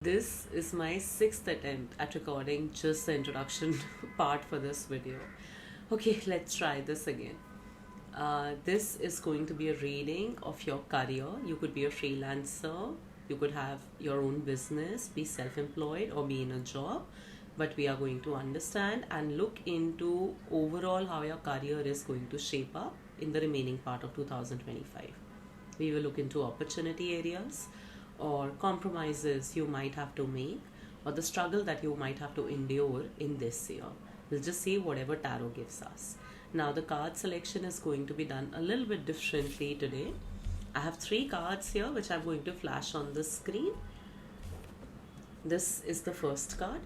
This is my sixth attempt at recording just the introduction part for this video. Okay, let's try this again. This is going to be a reading of your career. You could be a freelancer, you could have your own business, be self-employed or be in a job, but we are going to understand and look into overall how your career is going to shape up in the remaining part of 2025. We will look into opportunity areas or compromises you might have to make or the struggle that you might have to endure in this year. We'll just see whatever tarot gives us. Now the card selection is going to be done a little bit differently today. I have 3 cards here which I'm going to flash on the screen. This is the first card.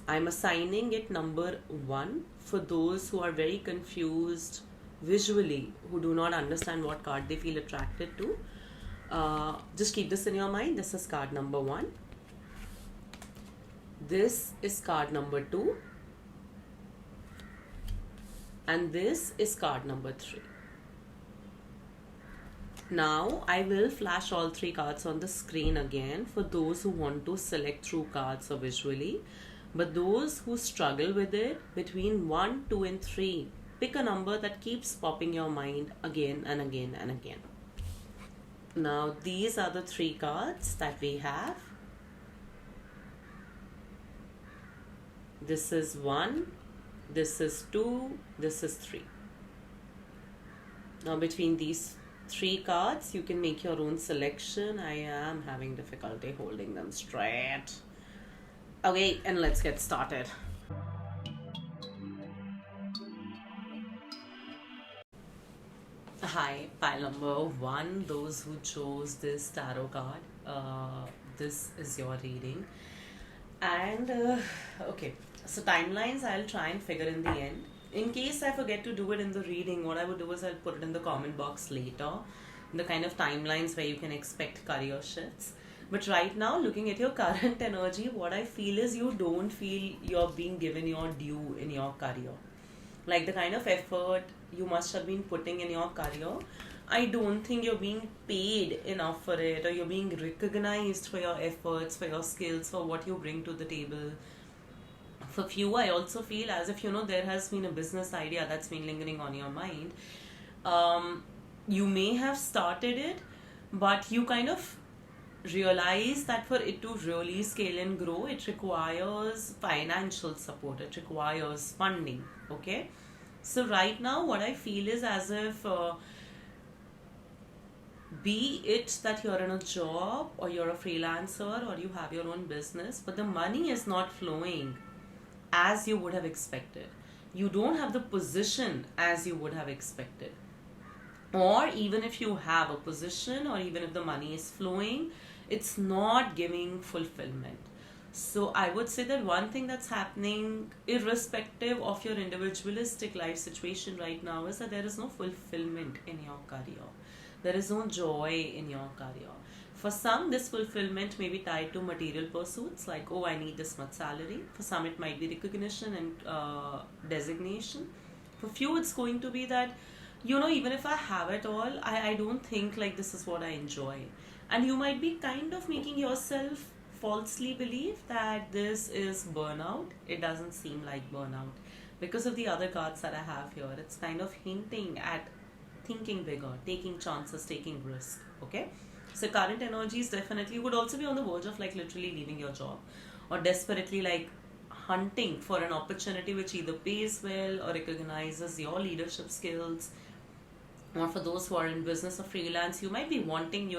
I'm assigning it number 1 for those who are very confused visually, who do not understand what card they feel attracted to. Just keep this in your mind. This is card number 1. This is card number 2. And this is card number 3. Now I will flash all 3 cards on the screen again for those who want to select through cards or visually. But those who struggle with it, between 1, 2 and 3, pick a number that keeps popping your mind again and again and again. Now these are the 3 cards that we have. This is 1, this is 2, this is 3. Now between these 3 cards you can make your own selection. I am having difficulty holding them straight. Okay, and let's get started. Hi, pile number 1, those who chose this tarot card. This is your reading. And okay, so timelines I'll try and figure in the end. In case I forget to do it in the reading, what I would do is I'll put it in the comment box later, the kind of timelines where you can expect career shifts. But right now, looking at your current energy, what I feel is you don't feel you're being given your due in your career. Like the kind of effort you must have been putting in your career, I don't think you're being paid enough for it, or you're being recognized for your efforts, for your skills, for what you bring to the table. For few, I also feel as if, there has been a business idea that's been lingering on your mind. You may have started it, but you kind of realize that for it to really scale and grow, it requires financial support, it requires funding. Okay, so right now what I feel is as if be it that you're in a job or you're a freelancer or you have your own business, but the money is not flowing as you would have expected. You don't have the position as you would have expected. Or even if you have a position, or even if the money is flowing, it's not giving fulfillment. So I would say that one thing that's happening, irrespective of your individualistic life situation right now, is that there is no fulfillment in your career. There is no joy in your career. For some, this fulfillment may be tied to material pursuits, like, oh, I need this much salary. For some, it might be recognition and designation. For few, it's going to be that, even if I have it all, I don't think like this is what I enjoy. And you might be kind of making yourself falsely believe that this is burnout. It doesn't seem like burnout. Because of the other cards that I have here, it's kind of hinting at thinking bigger, taking chances, taking risks. Okay? So current energies definitely would also be on the verge of like literally leaving your job, or desperately like hunting for an opportunity which either pays well or recognizes your leadership skills. Or for those who are in business or freelance, you might be wanting,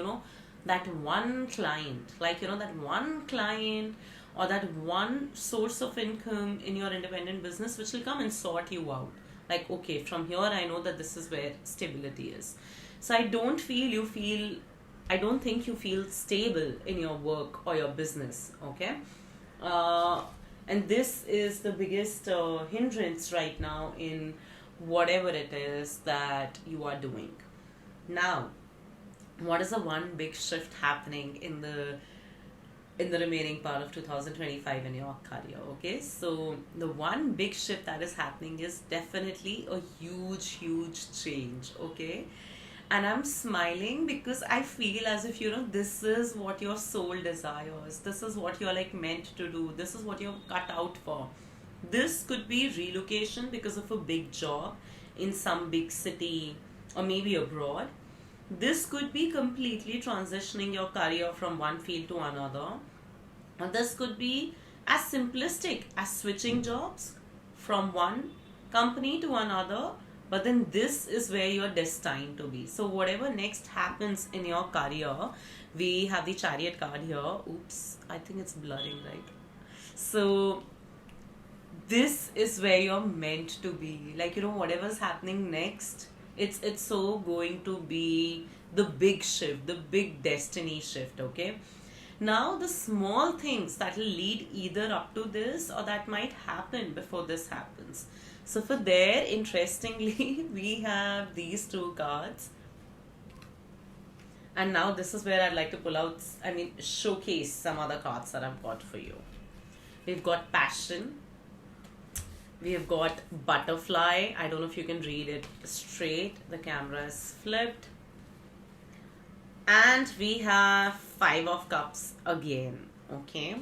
that one client, that one client or that one source of income in your independent business which will come and sort you out. Like, okay, from here I know that this is where stability is. So I don't think you feel stable in your work or your business. Okay. And this is the biggest hindrance right now in whatever it is that you are doing. Now, what is the one big shift happening in the remaining part of 2025 in your career? Okay, so the one big shift that is happening is definitely a huge change. Okay, And I'm smiling because I feel as if, this is what your soul desires. This is what you're like meant to do. This is what you're cut out for. This could be relocation because of a big job in some big city or maybe abroad. This could be completely transitioning your career from one field to another. And this could be as simplistic as switching jobs from one company to another, but then this is where you're destined to be. So, whatever next happens in your career, we have the chariot card here. Oops, I think it's blurring, right? So, this is where you're meant to be. Like, whatever's happening next, it's so going to be the big shift, the big destiny shift, okay? Now, the small things that will lead either up to this or that might happen before this happens. So, for there, interestingly, we have these two cards. And now, this is where I'd like to pull out, showcase some other cards that I've got for you. We've got passion. We have got butterfly. I don't know if you can read it straight. The camera is flipped. And we have 5 of cups again. Okay.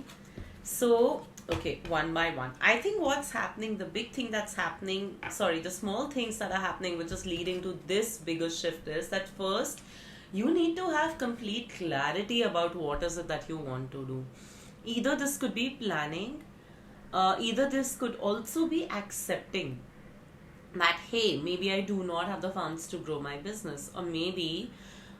So, okay, one by one. I think what's happening, the big thing that's happening, the small things that are happening, which is leading to this bigger shift, is that first, you need to have complete clarity about what is it that you want to do. Either this could be planning, either this could also be accepting that, hey, maybe I do not have the funds to grow my business, or maybe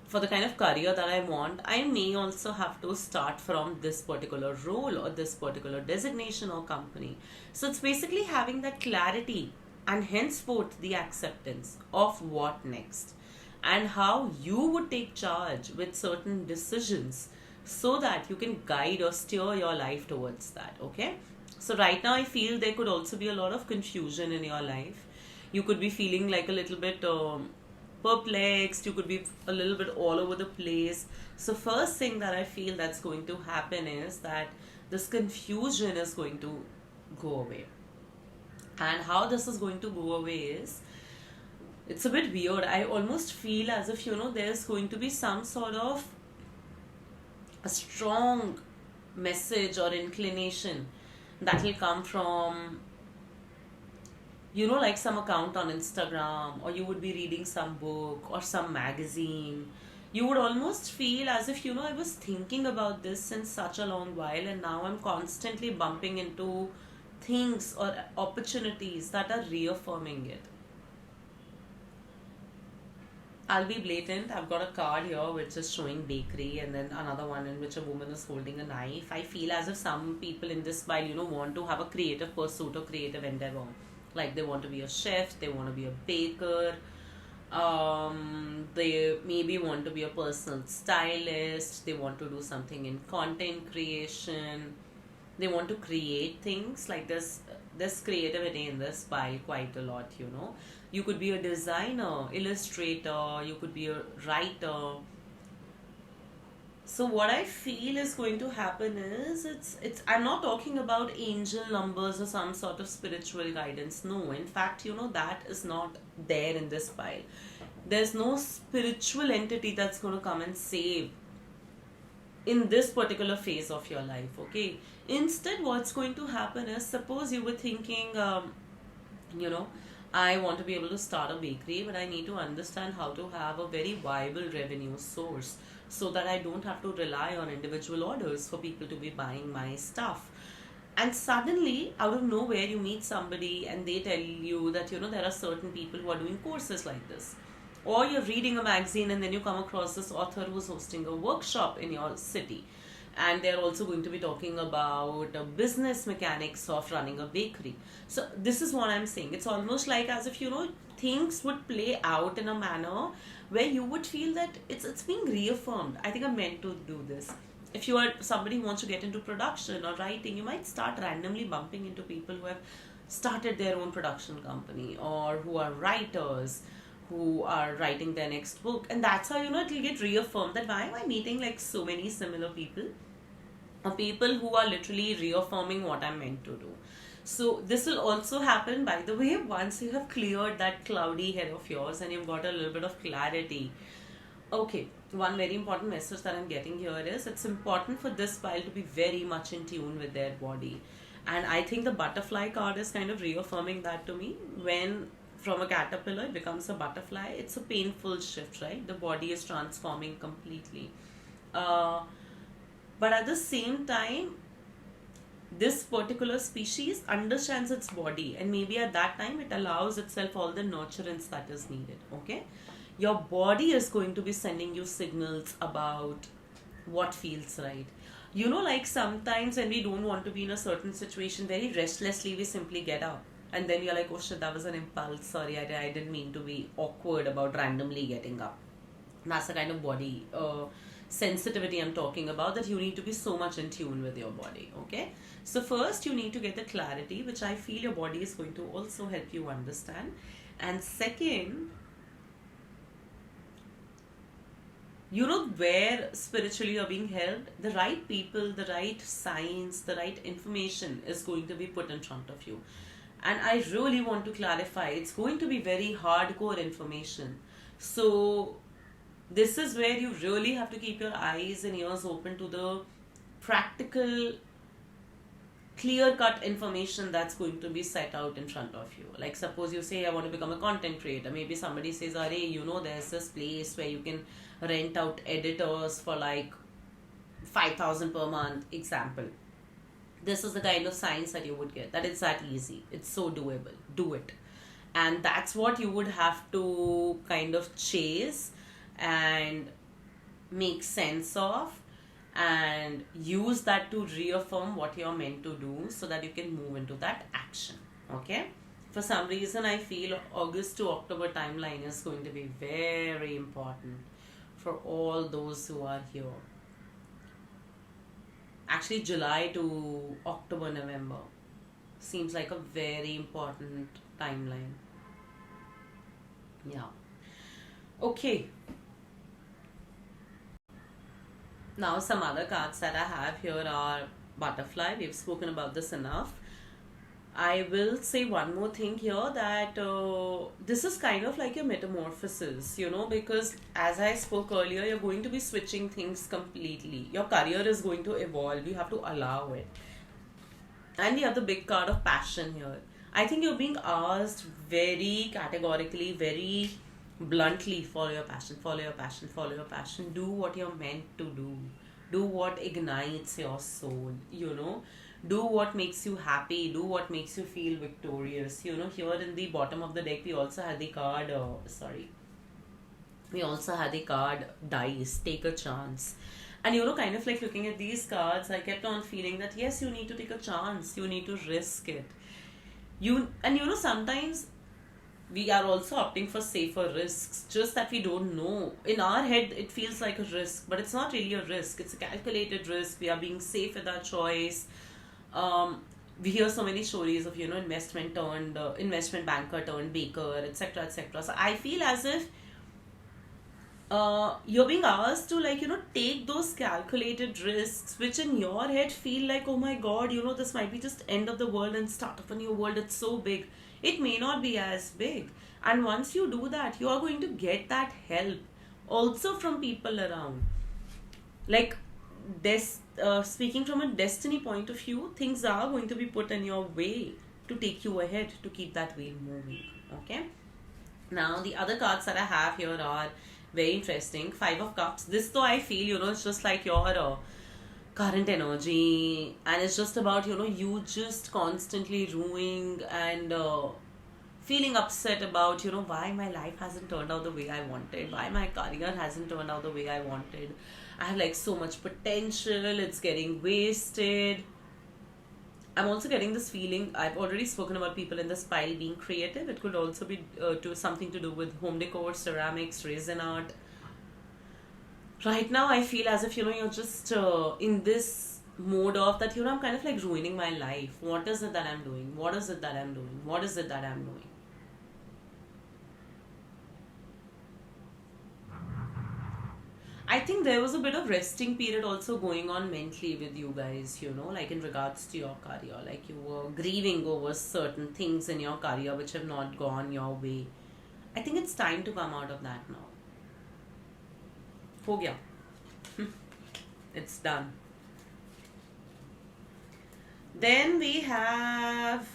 for the kind of career that I want, I may also have to start from this particular role or this particular designation or company. So it's basically having that clarity and henceforth the acceptance of what next and how you would take charge with certain decisions so that you can guide or steer your life towards that, okay? So right now I feel there could also be a lot of confusion in your life. You could be feeling like a little bit perplexed, you could be a little bit all over the place. So first thing that I feel that's going to happen is that this confusion is going to go away. And how this is going to go away is, it's a bit weird. I almost feel as if, there's going to be some sort of a strong message or inclination that will come from like some account on Instagram, or you would be reading some book or some magazine. You would almost feel as if, I was thinking about this since such a long while, and now I'm constantly bumping into things or opportunities that are reaffirming it. I'll be blatant. I've got a card here which is showing bakery, and then another one in which a woman is holding a knife. I feel as if some people in this while, want to have a creative pursuit or creative endeavor. Like they want to be a chef, they want to be a baker, they maybe want to be a personal stylist, they want to do something in content creation, they want to create things. Like there's creativity in this pile quite a lot. You could be a designer, illustrator, you could be a writer. So what I feel is going to happen is, it's I'm not talking about angel numbers or some sort of spiritual guidance. No, in fact, that is not there in this pile. There's no spiritual entity that's going to come and save in this particular phase of your life, okay? Instead, what's going to happen is, suppose you were thinking, I want to be able to start a bakery, but I need to understand how to have a very viable revenue source so that I don't have to rely on individual orders for people to be buying my stuff. And suddenly, out of nowhere, you meet somebody and they tell you that, there are certain people who are doing courses like this. Or you're reading a magazine and then you come across this author who's hosting a workshop in your city. And they're also going to be talking about business mechanics of running a bakery. So this is what I'm saying. It's almost like as if, things would play out in a manner where you would feel that it's being reaffirmed. I think I'm meant to do this. If you are somebody who wants to get into production or writing, you might start randomly bumping into people who have started their own production company, or who are writers who are writing their next book. And that's how, it'll get reaffirmed that why am I meeting like so many similar people, or people who are literally reaffirming what I'm meant to do. So this will also happen, by the way, once you have cleared that cloudy head of yours and you've got a little bit of clarity Okay, one very important message that I'm getting here is it's important for this pile to be very much in tune with their body. And I think the butterfly card is kind of reaffirming that to me. When from a caterpillar it becomes a butterfly, it's a painful shift, right? The body is transforming completely. Uh, but at the same time, this particular species understands its body, and maybe at that time it allows itself all the nurturance that is needed. Okay, your body is going to be sending you signals about what feels right. Like sometimes when we don't want to be in a certain situation, very restlessly we simply get up, and then you're like, oh shit, that was an impulse, sorry, I didn't mean to be awkward about randomly getting up. That's the kind of body sensitivity I'm talking about, that you need to be so much in tune with your body. Okay, so first you need to get the clarity, which I feel your body is going to also help you understand. And second, where spiritually you're being held, the right people, the right signs, the right information is going to be put in front of you. And I really want to clarify, it's going to be very hardcore information. So this is where you really have to keep your eyes and ears open to the practical, clear cut information that's going to be set out in front of you. Like, suppose you say, I want to become a content creator. Maybe somebody says, there's this place where you can rent out editors for like 5,000 per month. Example. This is the kind of signs that you would get, that it's that easy. It's so doable. Do it. And that's what you would have to kind of chase and make sense of, and use that to reaffirm what you're meant to do, so that you can move into that action. Okay, for some reason I feel August to October timeline is going to be very important for all those who are here. Actually, July to October, November seems like a very important timeline. Yeah. Okay, now some other cards that I have here are butterfly. We've spoken about this enough. I will say one more thing here, that this is kind of like your metamorphosis, because as I spoke earlier, you're going to be switching things completely. Your career is going to evolve. You have to allow it. And we have the big card of passion here. I think you're being asked very categorically, very bluntly, follow your passion, follow your passion, follow your passion. Do what you're meant to do. Do what ignites your soul, do what makes you happy, do what makes you feel victorious. Here in the bottom of the deck, we also had the card, we also had the card dice, take a chance. And kind of like looking at these cards, I kept on feeling that yes, you need to take a chance, you need to risk it. Sometimes we are also opting for safer risks, just that we don't know. In our head, it feels like a risk, but it's not really a risk. It's a calculated risk. We are being safe with our choice. We hear so many stories of investment banker turned baker, etc., etc. So I feel as if you're being asked to take those calculated risks, which in your head feel like, oh my god, this might be just end of the world and start of a new world. It's so big. It may not be as big. And once you do that, you are going to get that help also from people around. Like this, speaking from a destiny point of view, things are going to be put in your way to take you ahead, to keep that wheel moving. Okay, now the other cards that I have here are very interesting. Five of Cups. This, though, I feel, it's just like your current energy, and it's just about, you just constantly ruining and feeling upset about, why my life hasn't turned out the way I wanted, why my career hasn't turned out the way I wanted. I have like so much potential, it's getting wasted. I'm also getting this feeling, I've already spoken about people in this pile being creative. It could also be something to do with home decor, ceramics, resin art. Right now, I feel as if, you're just in this mode of that, I'm kind of like ruining my life. What is it that I'm doing? What is it that I'm doing? What is it that I'm doing? I think there was a bit of resting period also going on mentally with you guys, like in regards to your career. Like you were grieving over certain things in your career which have not gone your way. I think it's time to come out of that now. हो गया. It's done. Then we have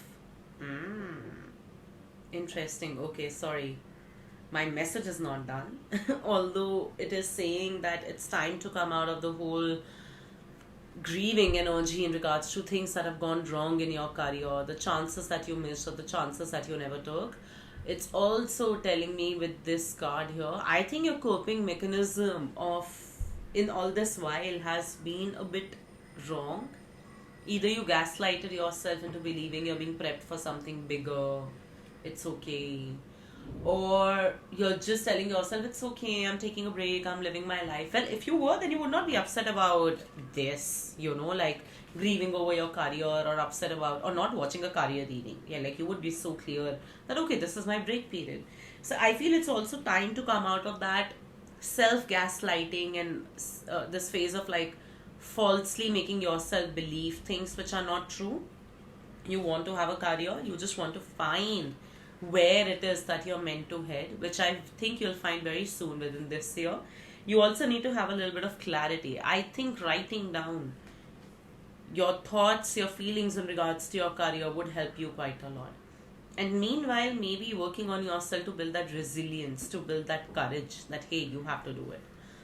interesting. Okay, sorry. My message is not done. Although it is saying that it's time to come out of the whole grieving energy in regards to things that have gone wrong in your career, the chances that you missed or the chances that you never took. It's also telling me with this card here, I think your coping mechanism of in all this while has been a bit wrong. Either you gaslighted yourself into believing you're being prepped for something bigger, it's okay, or you're just telling yourself it's okay, I'm taking a break, I'm living my life. Well, if you were, then you would not be upset about this, like grieving over your career, or upset about, or not watching a career reading. Yeah, like you would be so clear that okay, this is my break period. So I feel it's also time to come out of that self gaslighting and this phase of like falsely making yourself believe things which are not true. You want to have a career, you just want to find where it is that you're meant to head, which I think you'll find very soon within this year. You also need to have a little bit of clarity. I think writing down your thoughts, your feelings in regards to your career would help you quite a lot. And meanwhile, maybe working on yourself to build that resilience, to build that courage that, hey, you have to do it.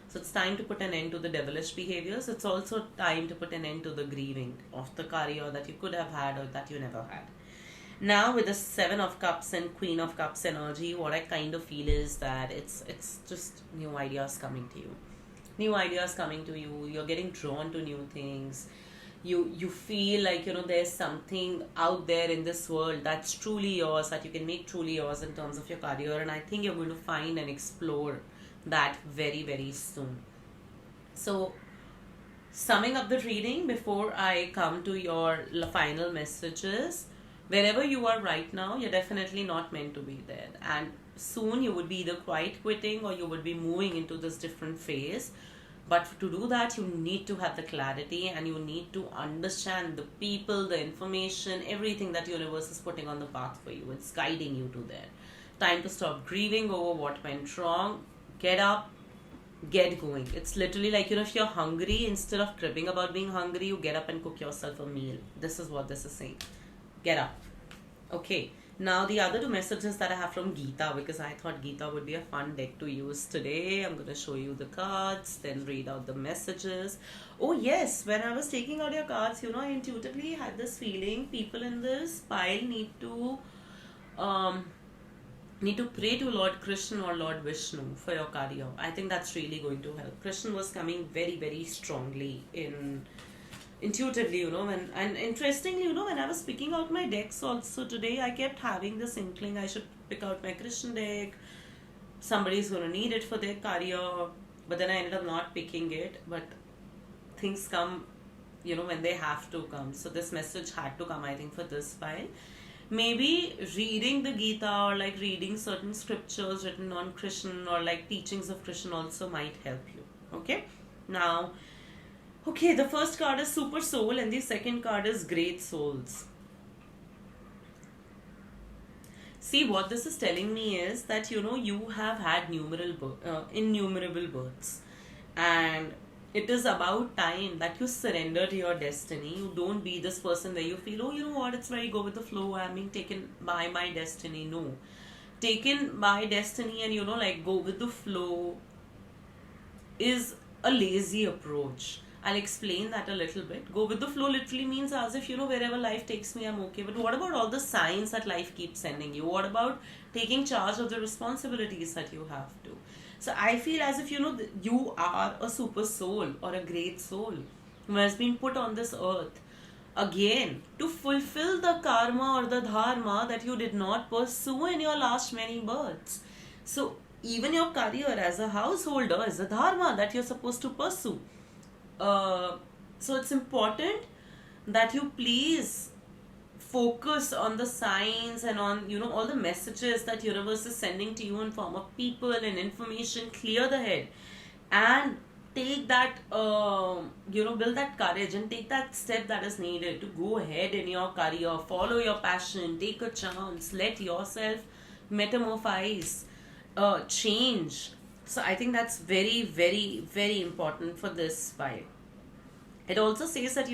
So it's time to put an end to the devilish behaviors. It's also time to put an end to the grieving of the career that you could have had or that you never had. Now with the 7 of Cups and Queen of Cups energy, what I kind of feel is that it's just new ideas coming to you. New ideas coming to you. You're getting drawn to new things. You feel like, there's something out there in this world that's truly yours, that you can make truly yours in terms of your career. And I think you're going to find and explore that very, very soon. So summing up the reading before I come to your final messages, wherever you are right now, you're definitely not meant to be there. And soon you would be either quite quitting or you would be moving into this different phase. But to do that, you need to have the clarity and you need to understand the people, the information, everything that universe is putting on the path for you. It's guiding you to there. Time to stop grieving over what went wrong. Get up, get going. It's literally like, if you're hungry, instead of cribbing about being hungry, you get up and cook yourself a meal. This is what this is saying. Get up. Okay. Now the other 2 messages that I have from Geeta, because I thought Geeta would be a fun deck to use today. I'm going to show you the cards, then read out the messages. Oh yes, when I was taking out your cards, I intuitively had this feeling people in this pile need to pray to Lord Krishna or Lord Vishnu for your career. I think that's really going to help. Krishna was coming very, very strongly intuitively, and interestingly, when I was picking out my decks also today, I kept having this inkling I should pick out my Krishna deck. Somebody's going to need it for their career, but then I ended up not picking it. But things come, when they have to come. So this message had to come, I think, for this file. Maybe reading the Gita or like reading certain scriptures written on Krishna or like teachings of Krishna also might help you. Okay? Now, the first card is Super Soul and the second card is Great Souls. See, what this is telling me is that, you have had innumerable births. And it is about time that you surrender to your destiny. You don't be this person where you feel, oh, you know what, it's very go with the flow. I'm being taken by my destiny. No. Taken by destiny and, like go with the flow is a lazy approach. I'll explain that a little bit. Go with the flow literally means as if, wherever life takes me, I'm okay. But what about all the signs that life keeps sending you? What about taking charge of the responsibilities that you have to? So I feel as if, you are a super soul or a great soul who has been put on this earth again to fulfill the karma or the dharma that you did not pursue in your last many births. So even your career as a householder is a dharma that you're supposed to pursue. So it's important that you please focus on the signs and on, all the messages that universe is sending to you in form of people and information. Clear the head and take that, build that courage and take that step that is needed to go ahead in your career, follow your passion, take a chance, let yourself metamorphose, change, So I think that's very, very, very important for this file. It also says that,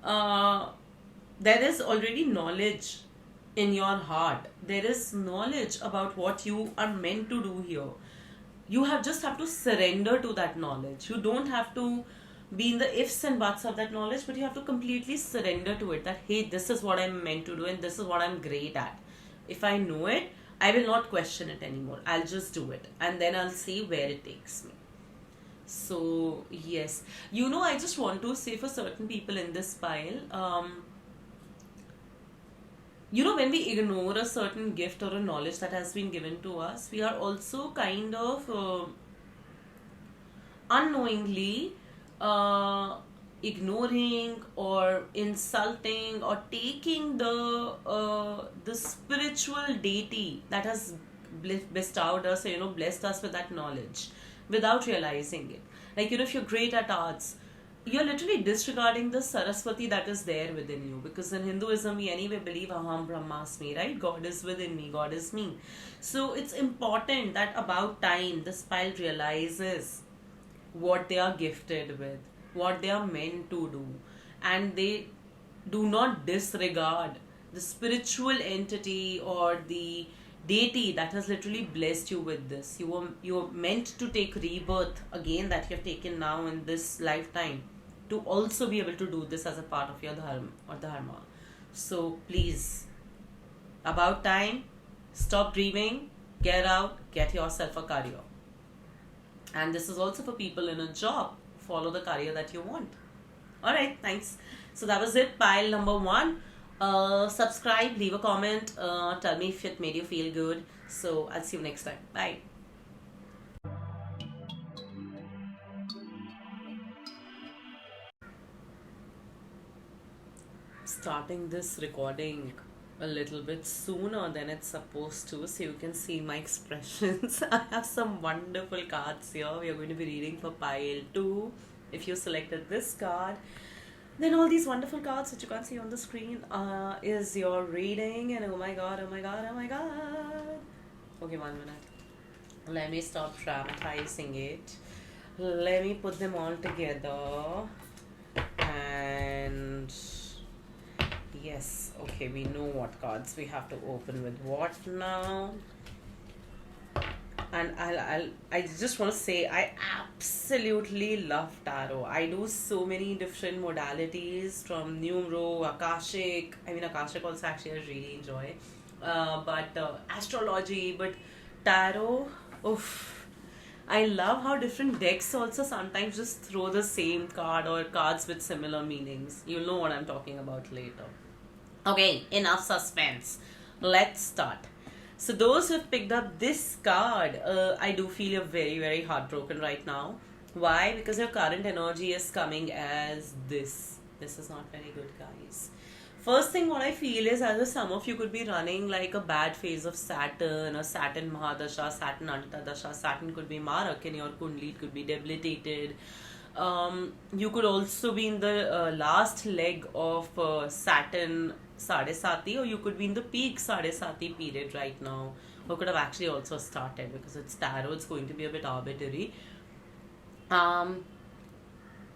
uh, there is already knowledge in your heart. There is knowledge about what you are meant to do here. You have to surrender to that knowledge. You don't have to be in the ifs and buts of that knowledge, but you have to completely surrender to it, that hey, this is what I'm meant to do and this is what I'm great at. If I know it, I will not question it anymore. I'll just do it and then I'll see where it takes me. So yes, I just want to say for certain people in this pile, when we ignore a certain gift or a knowledge that has been given to us, we are also kind of unknowingly ignoring or insulting or taking the spiritual deity that has bestowed us, blessed us with that knowledge without realizing it. Like, if you're great at arts, you're literally disregarding the Saraswati that is there within you. Because in Hinduism, we anyway believe Aham Brahmasmi, right? God is within me, God is me. So it's important that about time this child realizes what they are gifted with, what they are meant to do, and they do not disregard the spiritual entity or the deity that has literally blessed you with this. You are meant to take rebirth again, that you have taken now in this lifetime, to also be able to do this as a part of your dharma. So please, about time, stop dreaming, get out, get yourself a career. And this is also for people in a job. Follow the career that you want. Alright, thanks. So that was it, pile number 1. Subscribe, leave a comment, tell me if it made you feel good. So I'll see you next time. Bye. Starting this recording a little bit sooner than it's supposed to, so you can see my expressions. I have some wonderful cards here. We are going to be reading for pile 2. If you selected this card, then all these wonderful cards that you can't see on the screen is your reading. And oh my god, oh my god, oh my god. Okay, 1 minute. Let me stop dramatizing it. Let me put them all together. And yes, okay, we know what cards we have to open with what now. And I just want to say, I absolutely love tarot. I do so many different modalities, from numero, akashic. I mean, akashic also actually I really enjoy. But astrology, but tarot, oof. I love how different decks also sometimes just throw the same card or cards with similar meanings. You'll know what I'm talking about later. Okay, enough suspense. Let's start. So those who have picked up this card, I do feel you're very, very heartbroken right now. Why? Because your current energy is coming as this. This is not very good, guys. First thing what I feel is, as if some of you could be running like a bad phase of Saturn, or Saturn Mahadasha, Saturn Antadasha. Saturn could be Marak in your Kundli, it could be debilitated. You could also be in the last leg of Saturn Sadesati, or you could be in the peak Sadesati period right now, or could have actually also started, because it's tarot, it's going to be a bit arbitrary.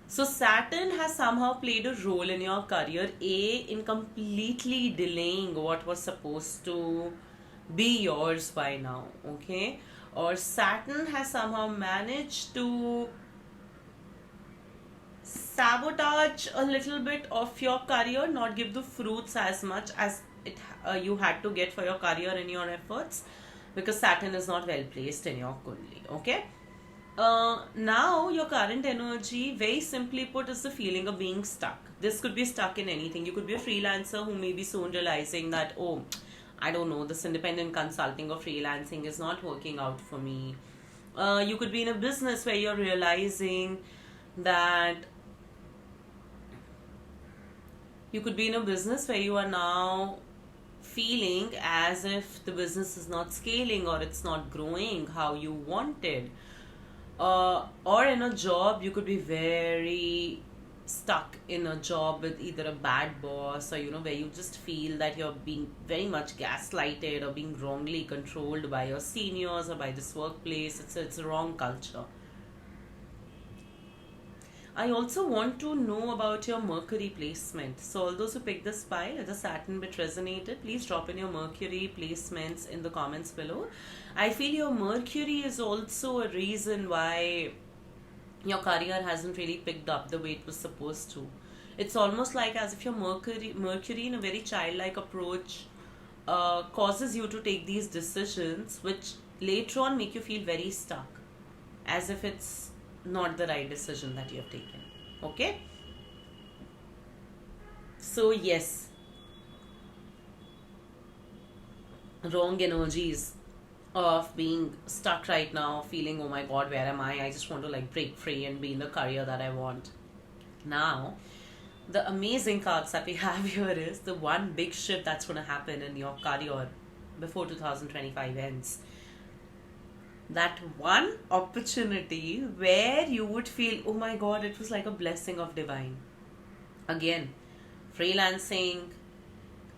So Saturn has somehow played a role in your career, in completely delaying what was supposed to be yours by now, okay? Or Saturn has somehow managed to sabotage a little bit of your career, not give the fruits as much as you had to get for your career and your efforts, because Saturn is not well placed in your Kundli, okay? Now your current energy, very simply put, is the feeling of being stuck. This could be stuck in anything. You could be a freelancer who may be soon realizing that, oh, I don't know, this independent consulting or freelancing is not working out for me. You could be in a business where you're realizing that you are now feeling as if the business is not scaling or it's not growing how you wanted. Or in a job, you could be very stuck in a job with either a bad boss, or where you just feel that you're being very much gaslighted or being wrongly controlled by your seniors or by this workplace, it's a wrong culture. I also want to know about your Mercury placement. So, all those who picked this pile, if the Saturn bit resonated, please drop in your Mercury placements in the comments below. I feel your Mercury is also a reason why your career hasn't really picked up the way it was supposed to. It's almost like as if your Mercury in a very childlike approach causes you to take these decisions, which later on make you feel very stuck, as if it's not the right decision that you have taken. Okay? So, yes, wrong energies of being stuck right now, feeling, oh my god, where am I? I just want to like break free and be in the career that I want. Now, the amazing cards that we have here is the one big shift that's going to happen in your career before 2025 ends. That one opportunity where you would feel, oh my god, it was like a blessing of divine. Again, freelancing,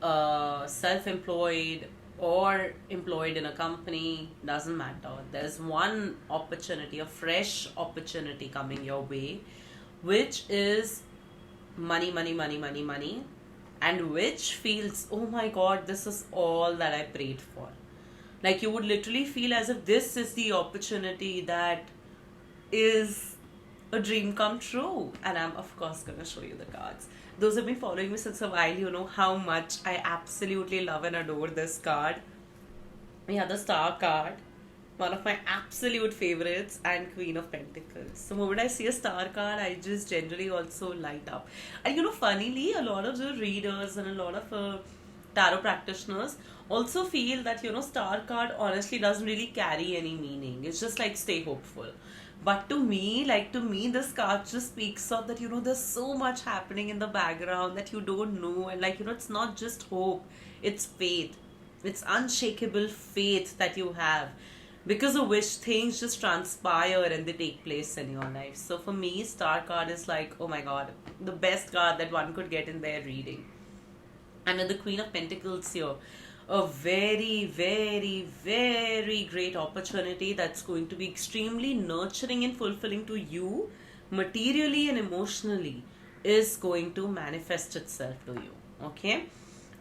self-employed, or employed in a company, doesn't matter. There's one opportunity, a fresh opportunity coming your way, which is money, money, money, money, money, and which feels, oh my god, this is all that I prayed for. Like, you would literally feel as if this is the opportunity that is a dream come true. And I'm, of course, going to show you the cards. Those who have been following me since a while, you know how much I absolutely love and adore this card. We have the Star card, one of my absolute favorites, and Queen of Pentacles. So, the moment I see a Star card, I just generally also light up. And funnily, a lot of the readers and a lot of tarot practitioners also feel that Star card honestly doesn't really carry any meaning. It's just like stay hopeful. But to me, this card just speaks of that there's so much happening in the background that you don't know, and it's not just hope, it's faith. It's unshakable faith that you have, because of which things just transpire and they take place in your life. So for me, Star card is like, oh my god, the best card that one could get in their reading. And with the Queen of Pentacles here, a very, very, very great opportunity that's going to be extremely nurturing and fulfilling to you, materially and emotionally, is going to manifest itself to you. Okay?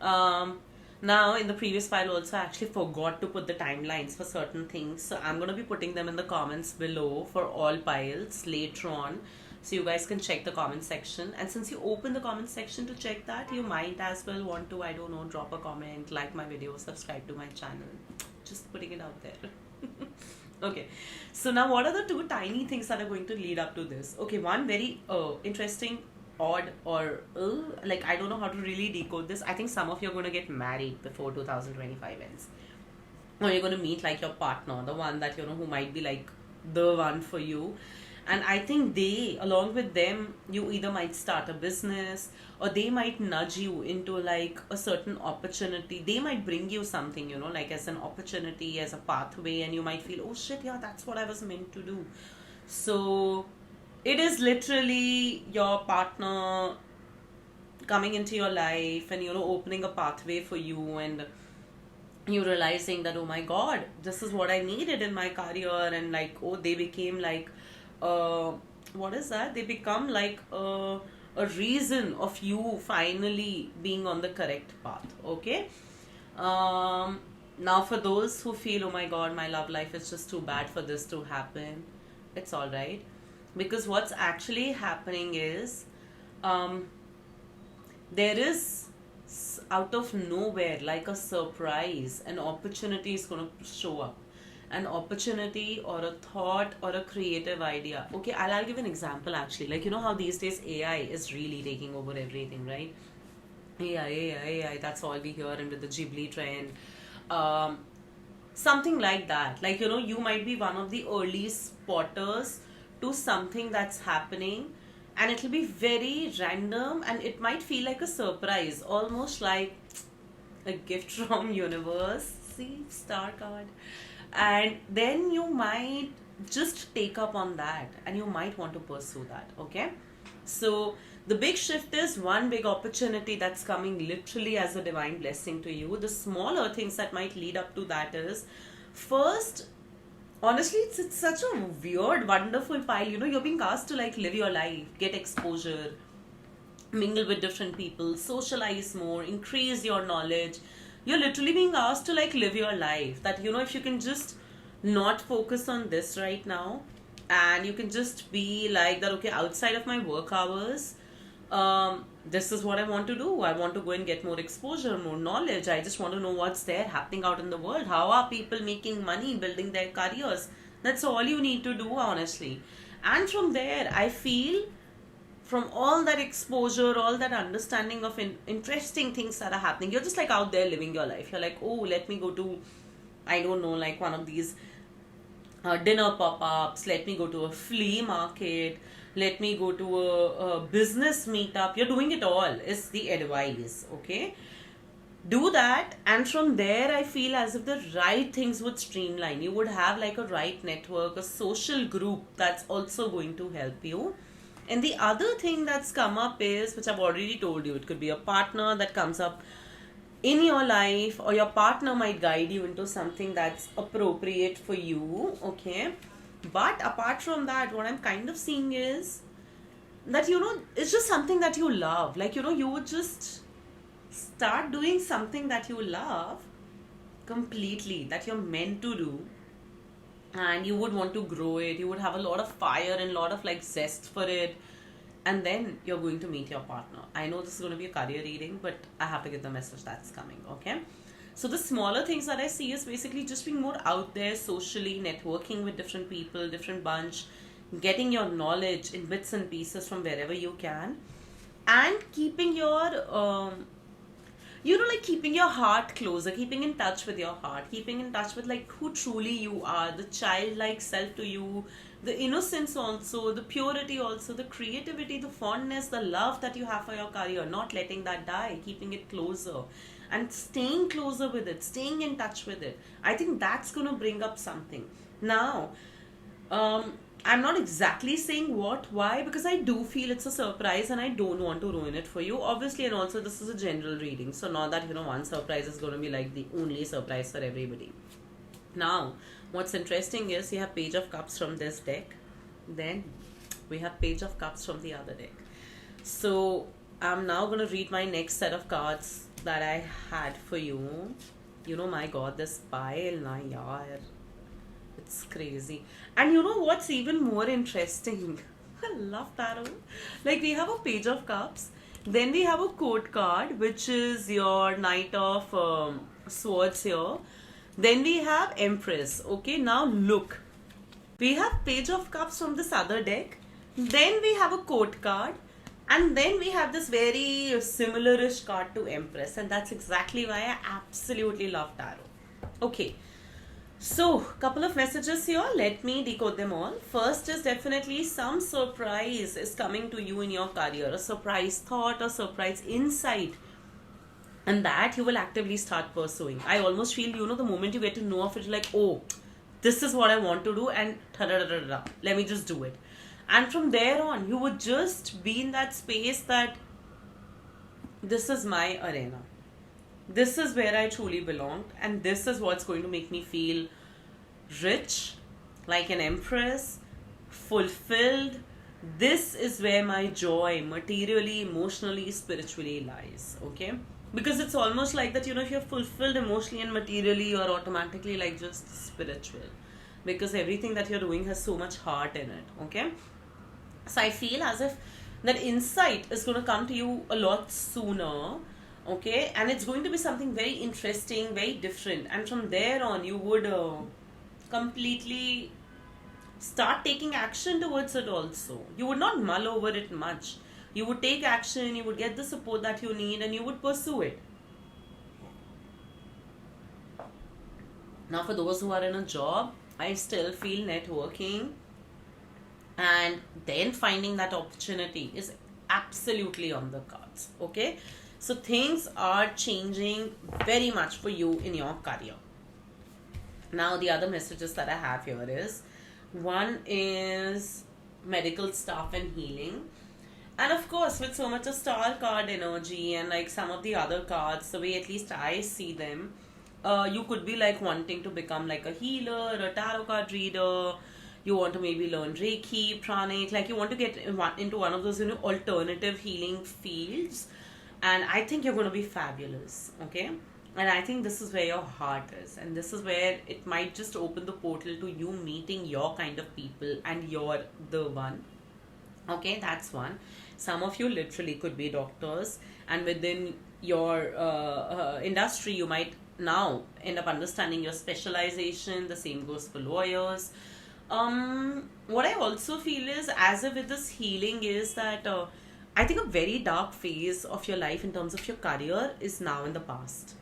Now, in the previous file also, I actually forgot to put the timelines for certain things. So I'm going to be putting them in the comments below for all piles later on. So you guys can check the comment section. And since you open the comment section to check that, you might as well want to, I don't know, drop a comment, like my video, subscribe to my channel. Just putting it out there. Okay. So now what are the two tiny things that are going to lead up to this? Okay, one very interesting, odd, or like I don't know how to really decode this. I think some of you are going to get married before 2025 ends. Or you're going to meet like your partner, the one that who might be like the one for you. And I think they, along with them, you either might start a business, or they might nudge you into like a certain opportunity. They might bring you something, like as an opportunity, as a pathway, and you might feel, oh shit, yeah, that's what I was meant to do. So it is literally your partner coming into your life and, opening a pathway for you, and you realizing that, oh my god, this is what I needed in my career. And like, oh, they became like, what is that? They become like a reason of you finally being on the correct path. Okay. Now for those who feel, oh my god, my love life is just too bad for this to happen, it's all right, because what's actually happening is there is out of nowhere, like a surprise, an opportunity is going to show up. An opportunity or a thought or a creative idea. Okay, I'll give an example actually. Like, how these days AI is really taking over everything, right? AI, that's all we hear. And with the Ghibli trend, something like that. Like, you might be one of the early spotters to something that's happening, and it'll be very random, and it might feel like a surprise, almost like a gift from universe. See, Star card. And then you might just take up on that, and you might want to pursue that. Okay, so The big shift is one big opportunity that's coming literally as a divine blessing to you. The smaller things that might lead up to that is, first, honestly, it's such a weird, wonderful pile. You're being asked to like live your life, get exposure, mingle with different people, socialize more, increase your knowledge. You're literally being asked to like live your life. That, if you can just not focus on this right now, and you can just be like that, okay, outside of my work hours, this is what I want to do. I want to go and get more exposure, more knowledge. I just want to know what's there happening out in the world. How are people making money, building their careers? That's all you need to do, honestly. And from there, I feel, from all that exposure, all that understanding of interesting things that are happening, you're just like out there living your life. You're like, oh, let me go to, I don't know, like one of these dinner pop-ups, let me go to a flea market, let me go to a business meetup. You're doing it all, is the advice, okay? Do that, and from there I feel as if the right things would streamline. You would have like a right network, a social group that's also going to help you. And the other thing that's come up is, which I've already told you, it could be a partner that comes up in your life, or your partner might guide you into something that's appropriate for you, okay? But apart from that, what I'm kind of seeing is that, it's just something that you love. Like, you would just start doing something that you love completely, that you're meant to do, and you would want to grow it. You would have a lot of fire and a lot of like zest for it, and then you're going to meet your partner. I know this is going to be a career reading, but I have to get the message that's coming, okay? So the smaller things that I see is basically just being more out there socially, networking with different people, different bunch, getting your knowledge in bits and pieces from wherever you can, and keeping your like keeping your heart closer, keeping in touch with your heart, keeping in touch with like who truly you are, the childlike self to you, the innocence also, the purity also, the creativity, the fondness, the love that you have for your career, not letting that die, keeping it closer and staying closer with it, staying in touch with it. I think that's going to bring up something. Now, I'm not exactly saying why, because I do feel it's a surprise and I don't want to ruin it for you, obviously. And also, this is a general reading, so not that, one surprise is going to be like the only surprise for everybody. Now, what's interesting is you have Page of Cups from this deck, then we have Page of Cups from the other deck. So, I'm now going to read my next set of cards that I had for you. My God, this pile, na yaar. It's crazy. And what's even more interesting? I love tarot. Like, we have a Page of Cups. Then we have a court card, which is your Knight of Swords here. Then we have Empress. Okay, now look. We have Page of Cups from this other deck. Then we have a court card. And then we have this very similar-ish card to Empress. And that's exactly why I absolutely love tarot. Okay. So, couple of messages here. Let me decode them all. First is definitely some surprise is coming to you in your career. A surprise thought, a surprise insight. And that you will actively start pursuing. I almost feel, the moment you get to know of it, you're like, oh, this is what I want to do, and let me just do it. And from there on, you would just be in that space that this is my arena. This is where I truly belong, and this is what's going to make me feel rich, like an empress, fulfilled. This is where my joy, materially, emotionally, spiritually lies, okay? Because it's almost like that, if you're fulfilled emotionally and materially, you're automatically like just spiritual. Because everything that you're doing has so much heart in it, okay? So I feel as if that insight is going to come to you a lot sooner, okay? And it's going to be something very interesting, very different. And from there on, you would completely start taking action towards it also. You would not mull over it much. You would take action, you would get the support that you need, and you would pursue it. Now, for those who are in a job, I still feel networking and then finding that opportunity is absolutely on the cards, okay? So things are changing very much for you in your career. Now, the other messages that I have here is, one is medical staff and healing. And of course, with so much of star card energy and like some of the other cards, the way at least I see them, you could be like wanting to become like a healer, a tarot card reader. You want to maybe learn Reiki, pranic, like you want to get into one of those, alternative healing fields. And I think you're going to be fabulous, okay? And I think this is where your heart is, and this is where it might just open the portal to you meeting your kind of people, and you're the one. Okay, that's one. Some of you literally could be doctors, and within your industry, you might now end up understanding your specialization. The same goes for lawyers. What I also feel is, as if with this healing, is that I think a very dark phase of your life in terms of your career is now in the past.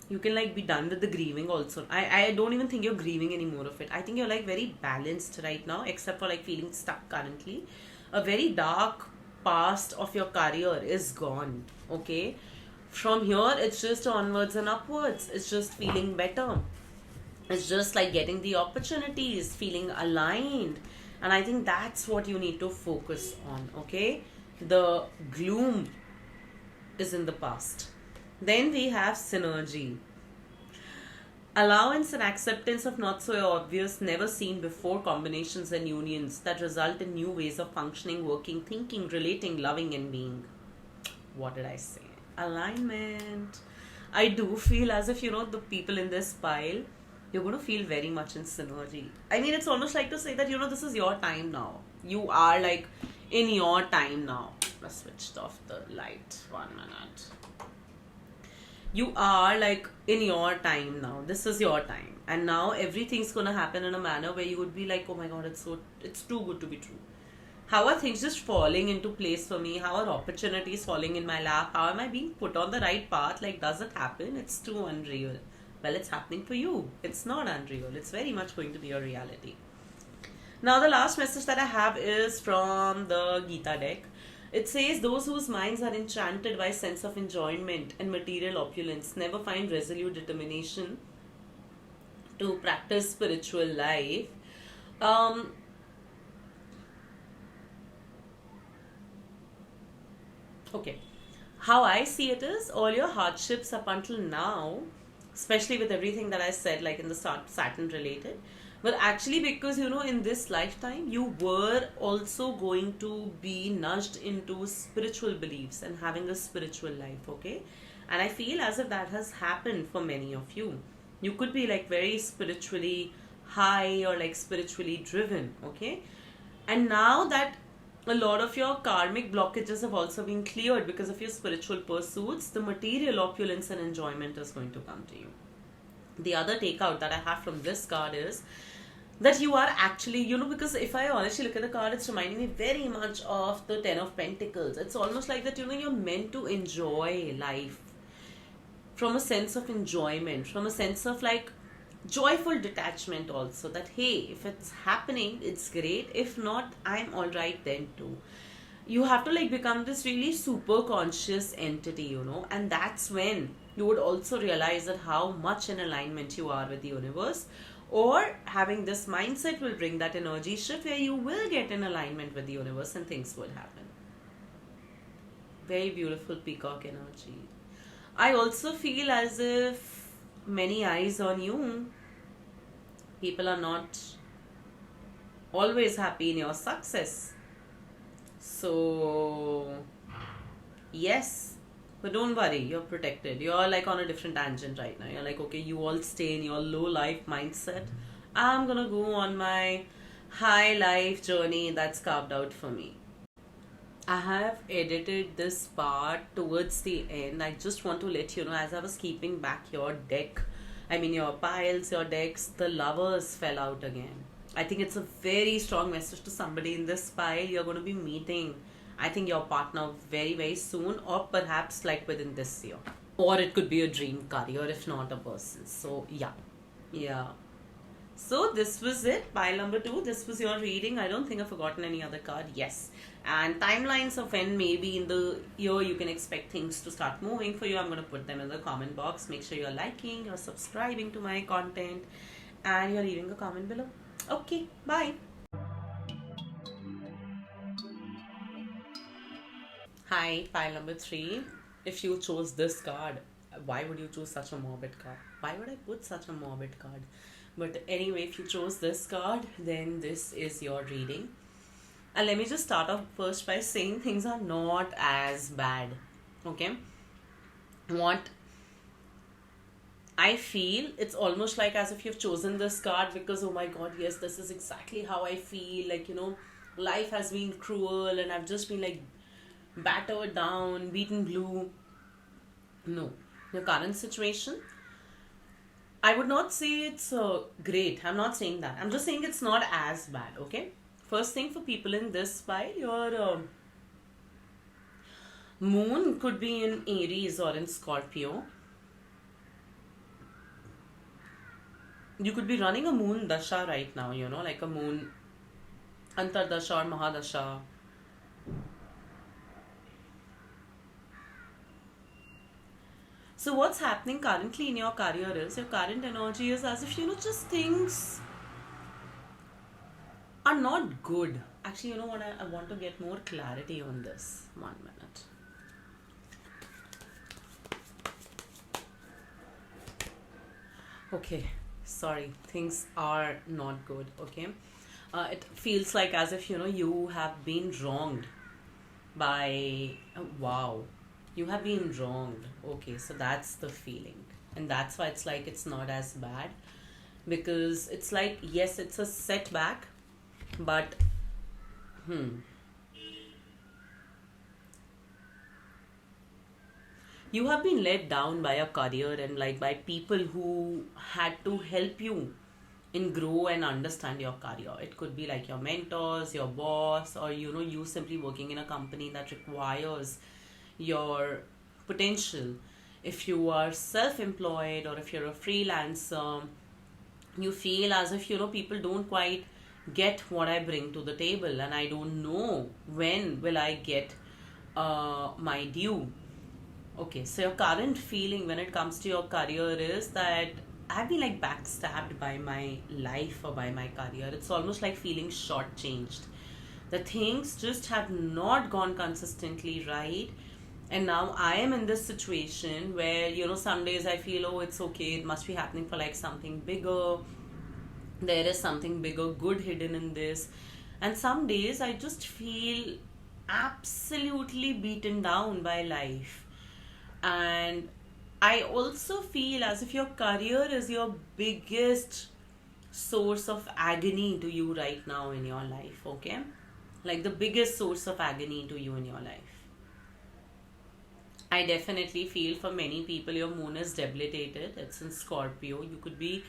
You can like be done with the grieving also. I don't even think you're grieving anymore of it. I think you're like very balanced right now, except for like feeling stuck currently. A very dark past of your career is gone. Okay, from here it's just onwards and upwards. It's just feeling better. It's just like getting the opportunities, feeling aligned. And I think that's what you need to focus on. Okay, the gloom is in the past. Then we have synergy. Allowance and acceptance of not so obvious, never seen before combinations and unions that result in new ways of functioning, working, thinking, relating, loving, and being. What did I say? Alignment. I do feel as if, the people in this pile, you're going to feel very much in synergy. I mean, it's almost like to say that, this is your time now. You are like in your time now. I switched off the light. 1 minute. You are like in your time now. This is your time, and now everything's gonna happen in a manner where you would be like, oh my god, it's too good to be true. How are things just falling into place for me? How are opportunities falling in my lap? How am I being put on the right path? Like, does it happen? It's too unreal. Well, it's happening for you. It's not unreal. It's very much going to be a reality. Now, the last message that I have is from the Gita deck. It says, those whose minds are enchanted by sense of enjoyment and material opulence never find resolute determination to practice spiritual life. Okay. How I see it is, all your hardships up until now, especially with everything that I said, like in the start, Saturn related, but actually because, in this lifetime, you were also going to be nudged into spiritual beliefs and having a spiritual life, okay? And I feel as if that has happened for many of you. You could be like very spiritually high or like spiritually driven, okay? And now that a lot of your karmic blockages have also been cleared because of your spiritual pursuits, the material opulence and enjoyment is going to come to you. The other takeout that I have from this card is that you are actually, because if I honestly look at the card, it's reminding me very much of the Ten of Pentacles. It's almost like that, you're meant to enjoy life from a sense of enjoyment, from a sense of like joyful detachment also, that hey, if it's happening, it's great. If not, I'm all right then too. You have to like become this really super conscious entity, and that's when you would also realize that how much in alignment you are with the universe, or having this mindset will bring that energy shift where you will get in alignment with the universe and things will happen. Very beautiful peacock energy. I also feel as if many eyes on you. People are not always happy in your success. So, yes, but don't worry, you're protected. You're like on a different tangent right now. You're like, okay, you all stay in your low life mindset. I'm gonna go on my high life journey that's carved out for me. I have edited this part towards the end. I just want to let you know, as I was keeping back your deck, your piles, your decks, the lovers fell out again. I think it's a very strong message to somebody in this pile. You're going to be meeting, I think, your partner very, very soon, or perhaps like within this year. Or it could be a dream career, if not a person. So, yeah. Yeah. So this was it, pile number 2. This was your reading. I don't think I've forgotten any other card. Yes. And timelines of when maybe in the year you can expect things to start moving for you, I'm going to put them in the comment box. Make sure you're liking, you're subscribing to my content, and you're leaving a comment below. Okay, bye. Hi, pile number three. If you chose this card, why would you choose such a morbid card? Why would I put such a morbid card? But anyway, if you chose this card, then this is your reading. And let me just start off first by saying things are not as bad. Okay? What I feel, it's almost like as if you've chosen this card because, oh my god, yes, this is exactly how I feel. Like, life has been cruel and I've just been like battered down, beaten blue. No. Your current situation, I would not say it's great. I'm not saying that. I'm just saying it's not as bad, okay? First thing for people in this file, your moon could be in Aries or in Scorpio. You could be running a moon dasha right now, like a moon antardasha or mahadasha. So what's happening currently in your career is your current energy is as if just things are not good. Actually, you know what? I want to get more clarity on this. 1 minute. Okay, sorry. Things are not good. Okay, it feels like as if you have been wronged by. Wow, you have been wronged. Okay, so that's the feeling, and that's why it's like it's not as bad because it's like yes, it's a setback, but you have been let down by a career and like by people who had to help you in grow and understand your career. It could be like your mentors, your boss, or you simply working in a company that requires your potential. If you are self-employed or if you're a freelancer, you feel as if people don't quite get what I bring to the table, and I don't know when will I get my due. Okay, so your current feeling when it comes to your career is that I've been like backstabbed by my life or by my career. It's almost like feeling shortchanged. The things just have not gone consistently right. And now I am in this situation where, some days I feel, oh, it's okay, it must be happening for like something bigger. There is something bigger, good hidden in this. And some days I just feel absolutely beaten down by life. And I also feel as if your career is your biggest source of agony to you right now in your life, okay? Like the biggest source of agony to you in your life. I definitely feel for many people your moon is debilitated. It's in Scorpio. You could be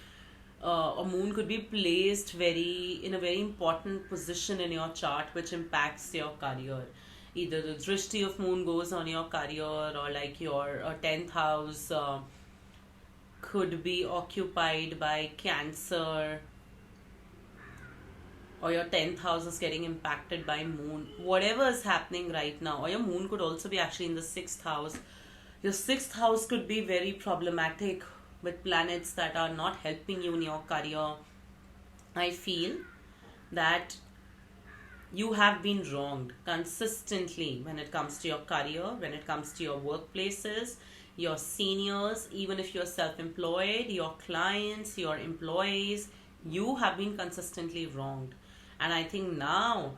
a moon could be placed very in a very important position in your chart, which impacts your career. Either the drishti of moon goes on your career, or like your 10th house could be occupied by Cancer, or your 10th house is getting impacted by moon. Whatever is happening right now, or your moon could also be actually in the 6th house. Your 6th house could be very problematic with planets that are not helping you in your career. I feel that you have been wronged consistently when it comes to your career, when it comes to your workplaces, your seniors, even if you're self-employed, your clients, your employees, you have been consistently wronged. And I think now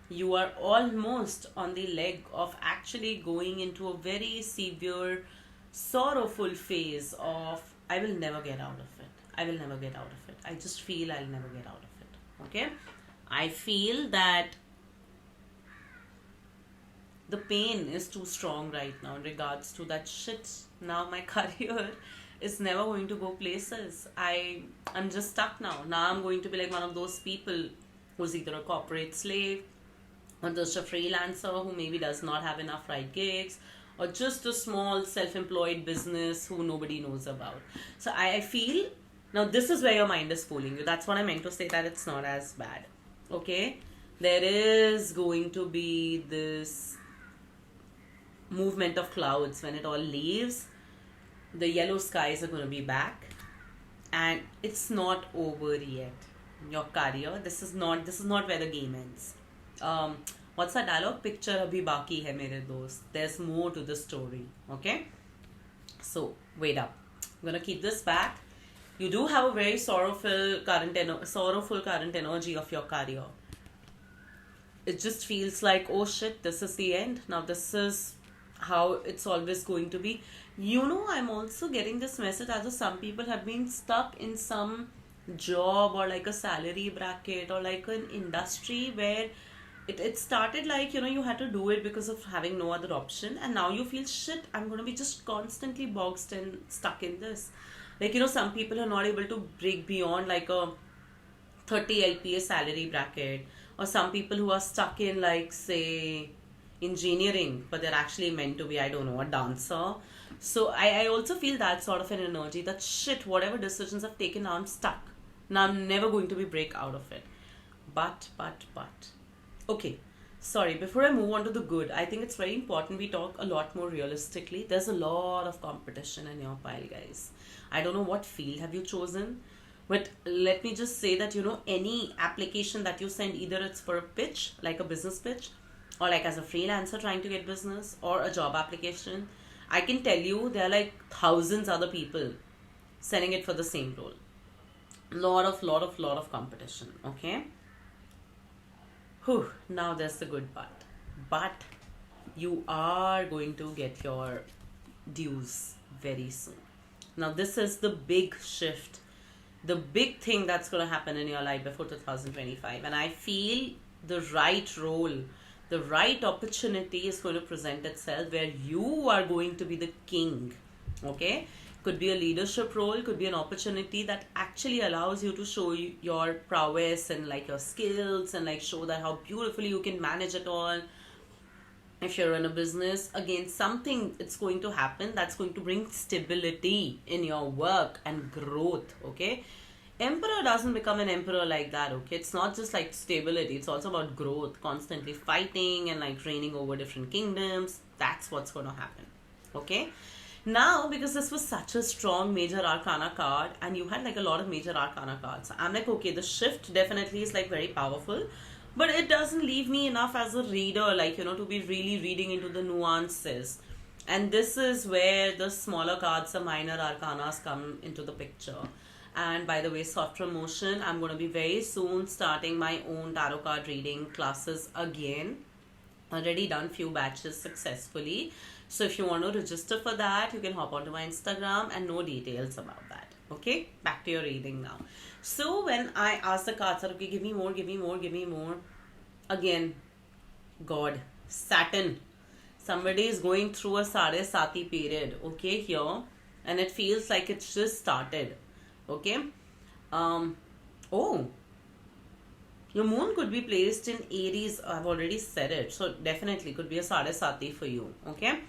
you are almost on the leg of actually going into a very severe, sorrowful phase of, I will never get out of it. I will never get out of it. I just feel I'll never get out of it. Okay? I feel that the pain is too strong right now in regards to that shit. Now my career is never going to go places. I'm just stuck now. Now I'm going to be like one of those people who's either a corporate slave or just a freelancer who maybe does not have enough right gigs, or just a small self-employed business who nobody knows about. So I feel now this is where your mind is fooling you. That's what I meant to say, that it's not as bad. Okay? There is going to be this movement of clouds. When it all leaves, the yellow skies are going to be back, and it's not over yet. Your career, this is not where the game ends. What's that dialogue? Picture abhi baki hai mere dost. There's more to the story. Okay? So, wait up. I'm gonna keep this back. You do have a very sorrowful current energy of your career. It just feels like, oh shit, this is the end. Now this is how it's always going to be. I'm also getting this message as though some people have been stuck in some job or like a salary bracket or like an industry where it started like, you had to do it because of having no other option, and now you feel shit, I'm going to be just constantly boxed and stuck in this. Like, some people are not able to break beyond like a 30 LPA salary bracket, or some people who are stuck in like, say, engineering, but they're actually meant to be, I don't know, a dancer. So I also feel that sort of an energy that shit, whatever decisions I've taken, now I'm stuck. Now I'm never going to be break out of it. But. Okay, sorry, before I move on to the good, I think it's very important we talk a lot more realistically. There's a lot of competition in your pile, guys. I don't know what field have you chosen, but let me just say that, any application that you send, either it's for a pitch, like a business pitch, or like as a freelancer trying to get business, or a job application, I can tell you there are like thousands other people sending it for the same role. Lot of competition, okay? Whew, now there's the good part. But you are going to get your dues very soon. Now this is the big shift, the big thing that's going to happen in your life before 2025. And I feel the right role, the right opportunity is going to present itself where you are going to be the king. Okay? Could be a leadership role, could be an opportunity that actually allows you to show your prowess and like your skills and like show that how beautifully you can manage it all. If you're in a business, again, something it's going to happen that's going to bring stability in your work and growth. Okay? Emperor doesn't become an emperor like that. Okay? It's not just like stability, it's also about growth, constantly fighting and like reigning over different kingdoms. That's what's going to happen. Okay? Now, because this was such a strong major arcana card and you had like a lot of major arcana cards, I'm like, okay, the shift definitely is like very powerful, but it doesn't leave me enough as a reader, like, to be really reading into the nuances. And this is where the smaller cards, the minor arcanas, come into the picture. And by the way, soft promotion, I'm going to be very soon starting my own tarot card reading classes again. Already done few batches successfully. So if you want to register for that, you can hop onto my Instagram and know details about that. Okay, back to your reading now. So when I asked the cards, okay, give me more. Again, God, Saturn. Somebody is going through a Sade Sati period, okay, here. And it feels like it's just started. Okay. Your moon could be placed in Aries. I've already said it. So definitely could be a Sade Sati for you. Okay.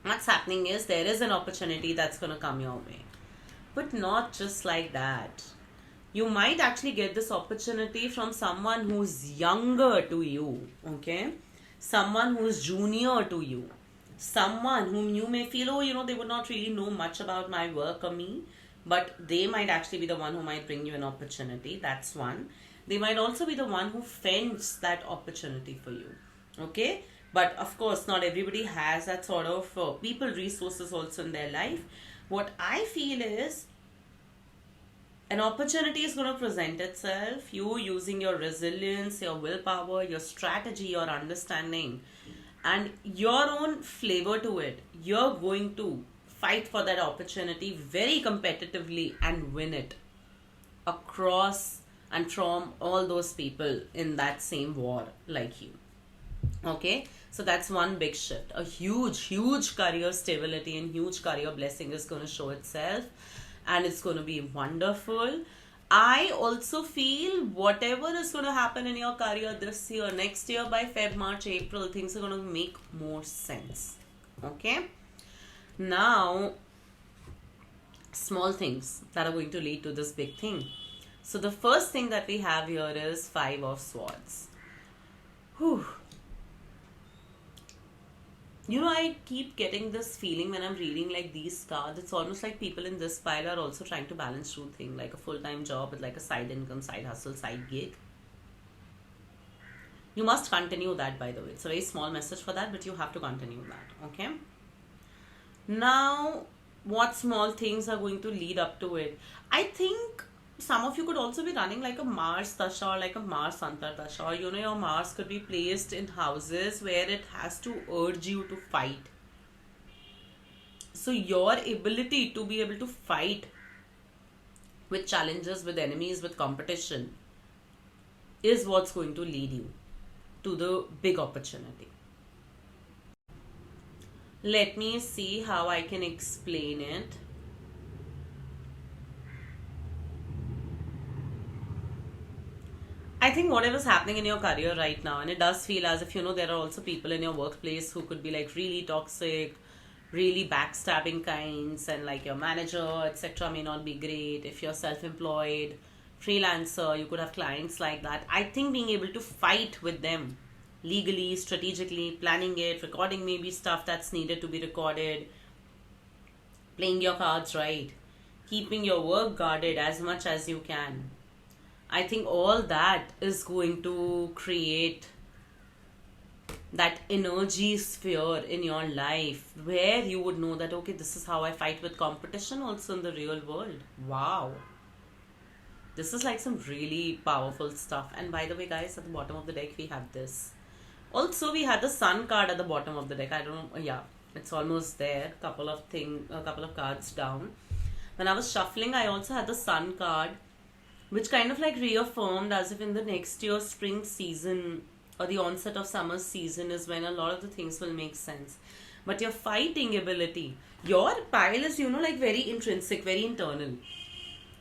What's happening is there is an opportunity that's going to come your way. But not just like that. You might actually get this opportunity from someone who's younger to you. Okay. Someone who's junior to you. Someone whom you may feel, they would not really know much about my work or me. But they might actually be the one who might bring you an opportunity. That's one. They might also be the one who fends that opportunity for you. Okay? But of course, not everybody has that sort of people resources also in their life. What I feel is an opportunity is going to present itself. You using your resilience, your willpower, your strategy, your understanding, and your own flavor to it. You're going to fight for that opportunity very competitively and win it across and from all those people in that same war like you. Okay, so that's one big shift. A huge career stability and huge career blessing is going to show itself, and it's going to be wonderful. I also feel whatever is going to happen in your career this year, next year, by Feb, March, April, things are going to make more sense. Okay, now small things that are going to lead to this big thing. So the first thing that we have here is 5 of Swords. Whew. I keep getting this feeling when I'm reading like these cards. It's almost like people in this pile are also trying to balance two things, like a full-time job with like a side income, side hustle, side gig. You must continue that, by the way. It's a very small message for that, but you have to continue that. Okay. Now, what small things are going to lead up to it? I think some of you could also be running like a Mars Dasha or like a Mars Antar Dasha, or your Mars could be placed in houses where it has to urge you to fight. So your ability to be able to fight with challenges, with enemies, with competition is what's going to lead you to the big opportunity. Let me see how I can explain it. I think whatever's happening in your career right now, and it does feel as if, there are also people in your workplace who could be like really toxic, really backstabbing kinds, and like your manager, etc., may not be great. If you're self employed, freelancer, you could have clients like that. I think being able to fight with them legally, strategically, planning it, recording maybe stuff that's needed to be recorded, playing your cards right, keeping your work guarded as much as you can. I think all that is going to create that energy sphere in your life where you would know that, okay, this is how I fight with competition also in the real world. Wow. This is like some really powerful stuff. And by the way, guys, at the bottom of the deck, we have this. Also, we had the sun card at the bottom of the deck. I don't know. Yeah, it's almost there. A couple of cards down. When I was shuffling, I also had the sun card, which kind of like reaffirmed as if in the next year's spring season or the onset of summer season is when a lot of the things will make sense. But your fighting ability, your pile is, like very intrinsic, very internal.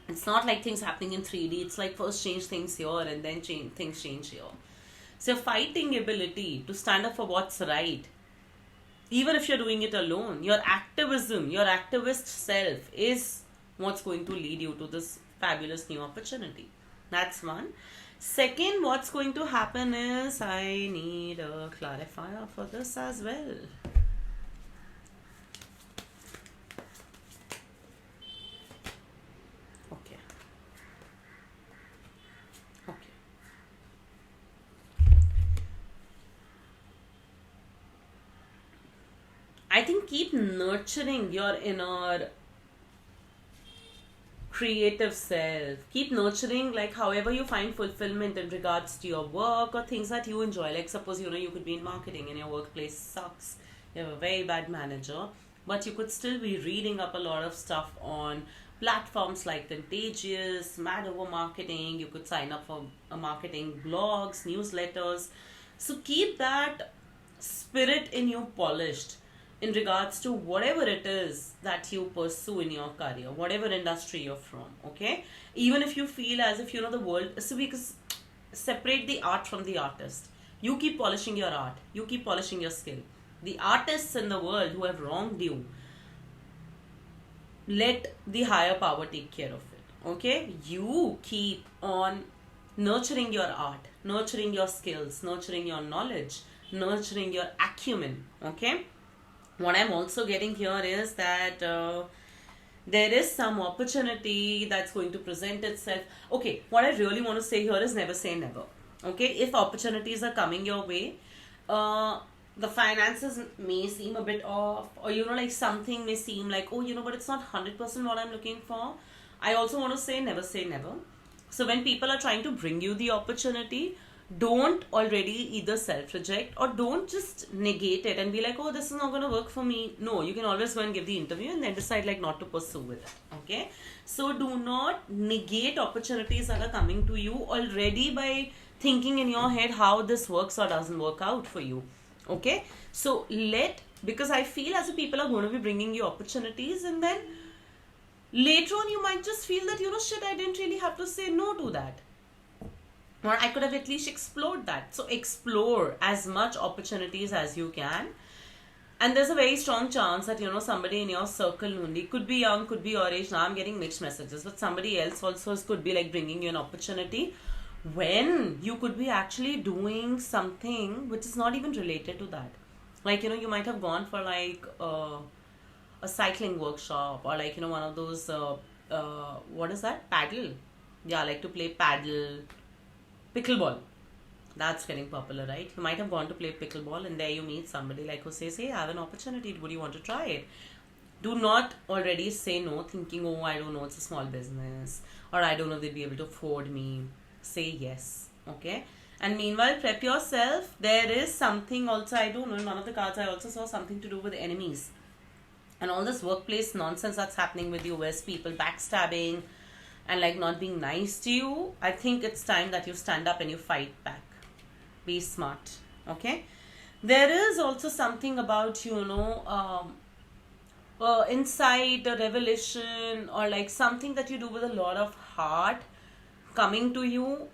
It's not like things happening in 3D. It's like first change things here and then things change here. So your fighting ability to stand up for what's right, even if you're doing it alone, your activism, your activist self is what's going to lead you to this fabulous new opportunity. That's one. Second, what's going to happen is I need a clarifier for this as well. Okay. I think keep nurturing your inner creative self. Keep nurturing, like however you find fulfillment in regards to your work or things that you enjoy. Like suppose you could be in marketing and your workplace sucks, you have a very bad manager, but you could still be reading up a lot of stuff on platforms like Contagious, Mad Over Marketing. You could sign up for marketing blogs, newsletters. So keep that spirit in you polished in regards to whatever it is that you pursue in your career, whatever industry you're from, okay? Even if you feel as if, the world, so because separate the art from the artist. You keep polishing your art. You keep polishing your skill. The artists in the world who have wronged you, let the higher power take care of it, okay? You keep on nurturing your art, nurturing your skills, nurturing your knowledge, nurturing your acumen, okay? What I'm also getting here is that there is some opportunity that's going to present itself. Okay, what I really want to say here is never say never. Okay, if opportunities are coming your way, the finances may seem a bit off, or like something may seem like, oh, but it's not 100% what I'm looking for. I also want to say never. So when people are trying to bring you the opportunity, don't already either self-reject or don't just negate it and be like, oh, this is not going to work for me. No, you can always go and give the interview and then decide like not to pursue with it. Okay. So do not negate opportunities that are coming to you already by thinking in your head how this works or doesn't work out for you. Okay. So because I feel as if people are going to be bringing you opportunities and then later on you might just feel that, shit, I didn't really have to say no to that. Or I could have at least explored that. So explore as much opportunities as you can. And there's a very strong chance that, somebody in your circle only, could be young, could be your age. Now I'm getting mixed messages. But somebody else also could be like bringing you an opportunity when you could be actually doing something which is not even related to that. Like, you might have gone for like a cycling workshop or like, one of those, what is that? Paddle. Yeah, like to play paddle. Pickleball. That's getting popular, right? You might have gone to play pickleball and there you meet somebody like who says, hey, I have an opportunity, would you want to try it? Do not already say no thinking, oh, I don't know, it's a small business, or I don't know if they'd be able to afford me. Say yes, okay? And meanwhile, prep yourself. There is something also, I don't know, in one of the cards I also saw something to do with enemies. And all this workplace nonsense that's happening with you, where's people backstabbing and like not being nice to you. I think it's time that you stand up and you fight back. Be smart, okay? There is also something about, insight, a revelation, or like something that you do with a lot of heart coming to you.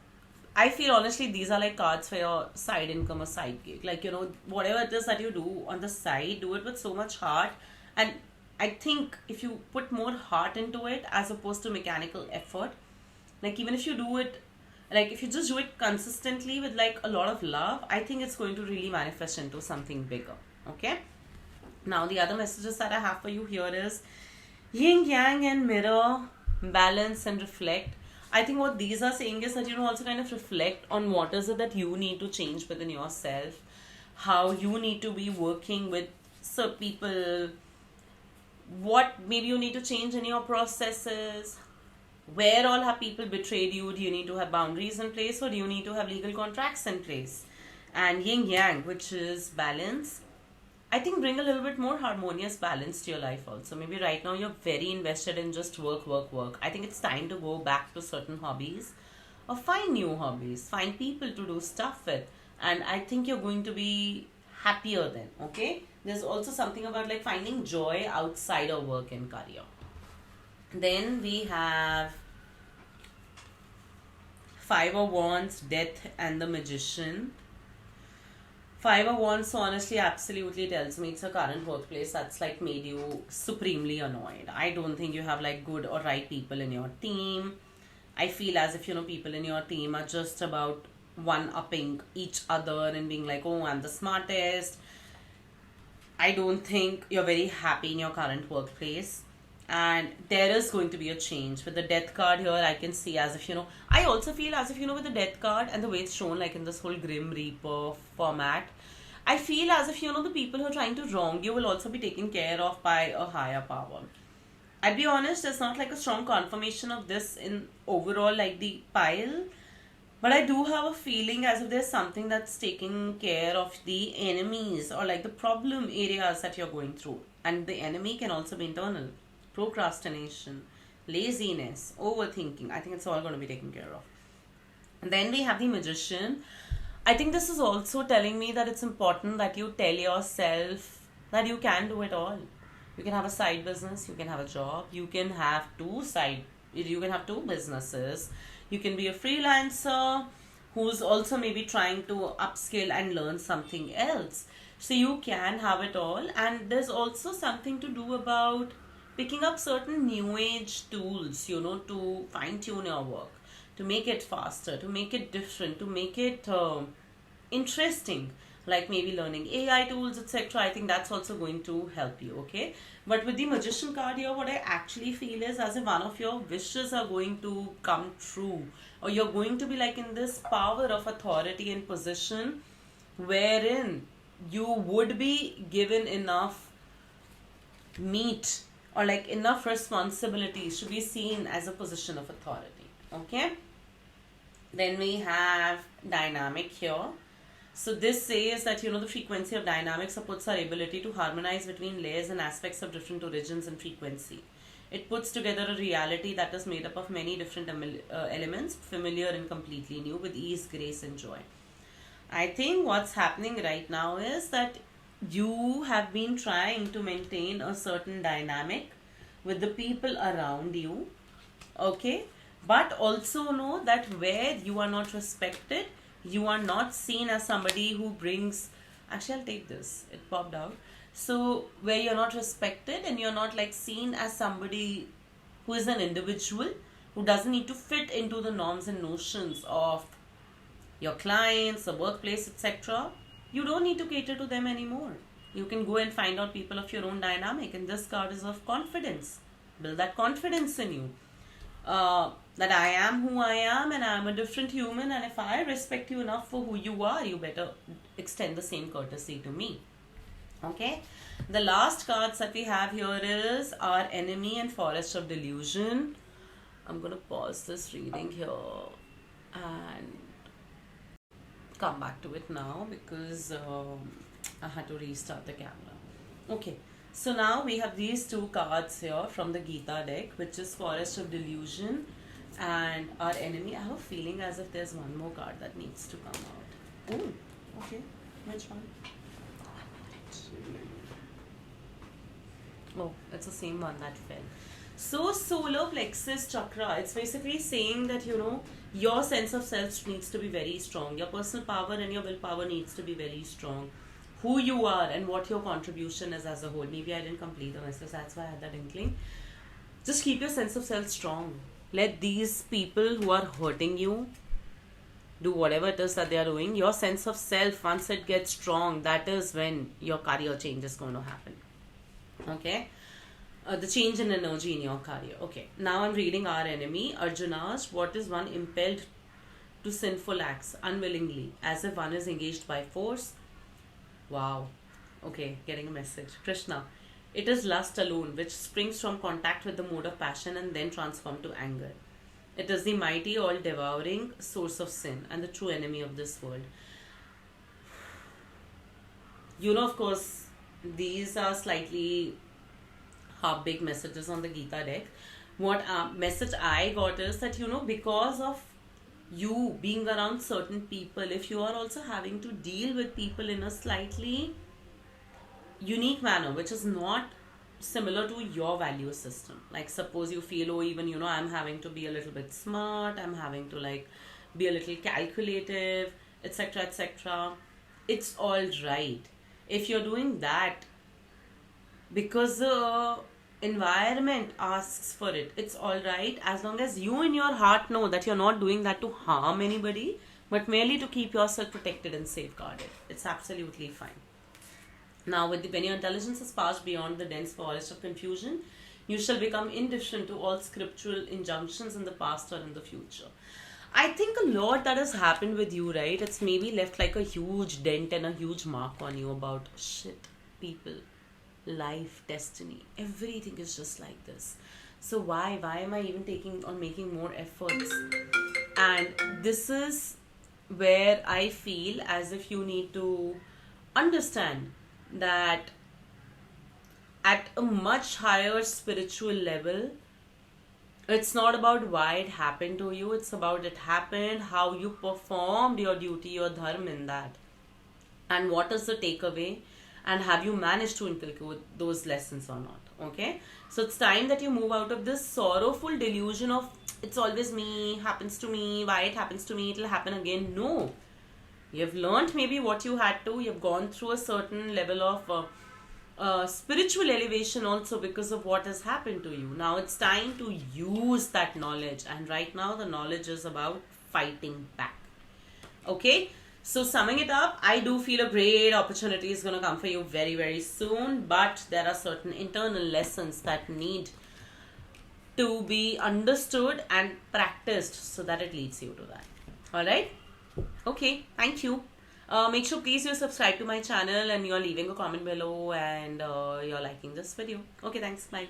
I feel honestly these are like cards for your side income or side gig. Like, whatever it is that you do on the side, do it with so much heart. And I think if you put more heart into it as opposed to mechanical effort, like even if you do it, like if you just do it consistently with like a lot of love, I think it's going to really manifest into something bigger, okay? Now, the other messages that I have for you here is yin yang and mirror, balance and reflect. I think what these are saying is that, also kind of reflect on what is it that you need to change within yourself, how you need to be working with certain people, what maybe you need to change in your processes, where all have people betrayed you, do you need to have boundaries in place or do you need to have legal contracts in place? And yin yang, which is balance, I think bring a little bit more harmonious balance to your life also. Maybe right now you're very invested in just work, work, work. I think it's time to go back to certain hobbies or find new hobbies, find people to do stuff with. And I think you're going to be happier then, okay? There's also something about like finding joy outside of work and career. Then we have Five of Wands, Death and the Magician. Five of Wands honestly absolutely tells me it's a current workplace that's like made you supremely annoyed. I don't think you have like good or right people in your team. I feel as if, people in your team are just about one-upping each other and being like, oh, I'm the smartest. I don't think you're very happy in your current workplace. And there is going to be a change. With the Death card here, I can see as if, I also feel as if, with the Death card and the way it's shown like in this whole Grim Reaper format, I feel as if, the people who are trying to wrong you will also be taken care of by a higher power. I'll be honest, there's not like a strong confirmation of this in overall like the pile. But I do have a feeling as if there's something that's taking care of the enemies or like the problem areas that you're going through. And the enemy can also be internal. Procrastination, laziness, overthinking. I think it's all going to be taken care of. And then we have the Magician. I think this is also telling me that it's important that you tell yourself that you can do it all. You can have a side business, you can have a job, you can have two businesses. You can be a freelancer who's also maybe trying to upskill and learn something else. So you can have it all. And there's also something to do about picking up certain new age tools, to fine tune your work, to make it faster, to make it different, to make it interesting, like maybe learning AI tools, etc. I think that's also going to help you, okay? But with the Magician card here, what I actually feel is as if one of your wishes are going to come true, or you're going to be like in this power of authority and position wherein you would be given enough meat or like enough responsibilities to be seen as a position of authority, okay? Then we have dynamic here. So this says that, the frequency of dynamic supports our ability to harmonize between layers and aspects of different origins and frequency. It puts together a reality that is made up of many different elements, familiar and completely new, with ease, grace and joy. I think what's happening right now is that you have been trying to maintain a certain dynamic with the people around you, okay? But also know that where you are not respected, you are not seen as somebody who brings, actually I'll take this, it popped out. So where you're not respected and you're not like seen as somebody who is an individual, who doesn't need to fit into the norms and notions of your clients, the workplace, etc. You don't need to cater to them anymore. You can go and find out people of your own dynamic, and this card is of confidence. Build that confidence in you. that I am who I am and I am a different human, and if I respect you enough for who you are, you better extend the same courtesy to me. Okay, the last cards that we have here is our enemy and forest of delusion. I'm gonna pause this reading here and come back to it now because I had to restart the camera. Okay, so now we have these two cards here from the Gita deck, which is Forest of Delusion and our enemy. I have a feeling as if there's one more card that needs to come out. Oh, okay. Which one? Oh, it's the same one that fell. So solar plexus chakra, it's basically saying that, you know, your sense of self needs to be very strong. Your personal power and your willpower needs to be very strong. Who you are and what your contribution is as a whole. Maybe I didn't complete the message, that's why I had that inkling. Just keep your sense of self strong. Let these people who are hurting you do whatever it is that they are doing. Your sense of self, once it gets strong, that is when your career change is going to happen. Okay, the change in energy in your career. Okay, now I'm reading our enemy. Arjuna asked, what is one impelled to sinful acts unwillingly, as if one is engaged by force? Wow. Okay, getting a message. Krishna, it is lust alone, which springs from contact with the mode of passion and then transformed to anger. It is the mighty, all-devouring source of sin and the true enemy of this world. You know, of course, these are slightly half-baked messages on the Gita deck. What message I got is that, you know, because of you being around certain people, if you are also having to deal with people in a slightly unique manner, which is not similar to your value system. Like suppose you feel, oh, even, you know, I'm having to be a little bit smart, I'm having to like be a little calculative, etc., etc. It's all right. If you're doing that because the environment asks for it, it's all right, as long as you in your heart know that you're not doing that to harm anybody, but merely to keep yourself protected and safeguarded. It's absolutely fine. Now, when your intelligence has passed beyond the dense forest of confusion, you shall become indifferent to all scriptural injunctions in the past or in the future. I think a lot that has happened with you, right? It's maybe left like a huge dent and a huge mark on you about shit, people, life, destiny. Everything is just like this. So why am I even taking or making more efforts? And this is where I feel as if you need to understand that at a much higher spiritual level, it's not about why it happened to you, it's about it happened, how you performed your duty, your dharma in that, and what is the takeaway, and have you managed to inculcate those lessons or not. Okay, so it's time that you move out of this sorrowful delusion of it's always me, happens to me, why it happens to me, it'll happen again. No, you've learned maybe what you had to, you've gone through a certain level of spiritual elevation also because of what has happened to you. Now it's time to use that knowledge, and right now the knowledge is about fighting back. Okay, so summing it up, I do feel a great opportunity is going to come for you very, very soon, but there are certain internal lessons that need to be understood and practiced so that it leads you to that. Alright, okay, thank you. Make sure please you subscribe to my channel and you're leaving a comment below and you're liking this video. Okay, thanks, bye.